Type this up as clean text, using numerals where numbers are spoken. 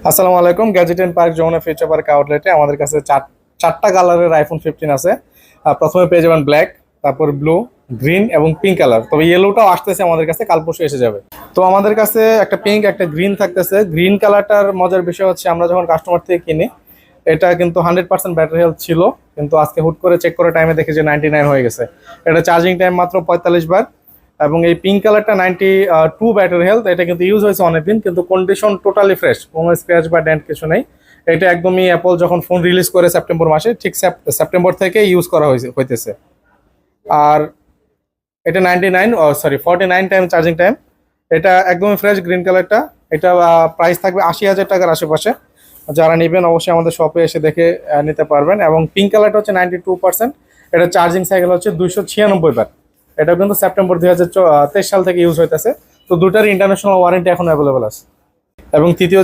আসসালামু আলাইকুম। Gadget and park Jamuna future park আউটলেটে আমাদের কাছে চারটা কালারের আইফোন 15 আছে। প্রথমে পেয়ে যাবেন ব্ল্যাক, তারপর ব্লু, গ্রিন এবং পিঙ্ক কালার। তবে ইয়েলোটাও আসতেছে আমাদের কাছে, কাল পরশু এসে যাবে। তো আমাদের কাছে একটা পিঙ্ক একটা গ্রিন থাকতেছে। গ্রিন কালারটার মজার বিষয় হচ্ছে আমরা যখন কাস্টমার থেকে কিনি এটা কিন্তু 100% ব্যাটারি হেলথ ছিল, কিন্তু আজকে হুট করে চেক করে টাইমে দেখে যে 99 হয়ে গেছে। এটা চার্জিং টাইম মাত্র 45 বার। এবং এই পিঙ্ক কালারটা 92 ব্যাটারি হেলথ। এটা কিন্তু ইউজ হয়েছে অনেকদিন, কিন্তু কন্ডিশন টোটালি ফ্রেশ, কোনো স্ক্র্যাচ বা ডেন্ট কিছু নেই। এটা একদমই অ্যাপল যখন ফোন রিলিজ করে সেপ্টেম্বর মাসে, ঠিক সেপ্টেম্বর থেকে ইউজ করা হইতেছে। আর এটা 49 টাইম চার্জিং টাইম। এটা একদমই ফ্রেশ গ্রিন কালারটা। এটা প্রাইস থাকবে 80,000 টাকার আশেপাশে। যারা নেবেন অবশ্যই আমাদের শপে এসে দেখে নিতে পারবেন। এবং পিঙ্ক কালারটা হচ্ছে 92%। এটা চার্জিং সাইকেল হচ্ছে 296 বার। এটা কিন্তু সেপ্টেম্বর 2023 সাল থেকে ইউজ হইতেছে। তো দুটার ইন্টারন্যাশনাল ওয়ারেন্টি এখন অ্যাভেলেবল আছে। এবং তৃতীয়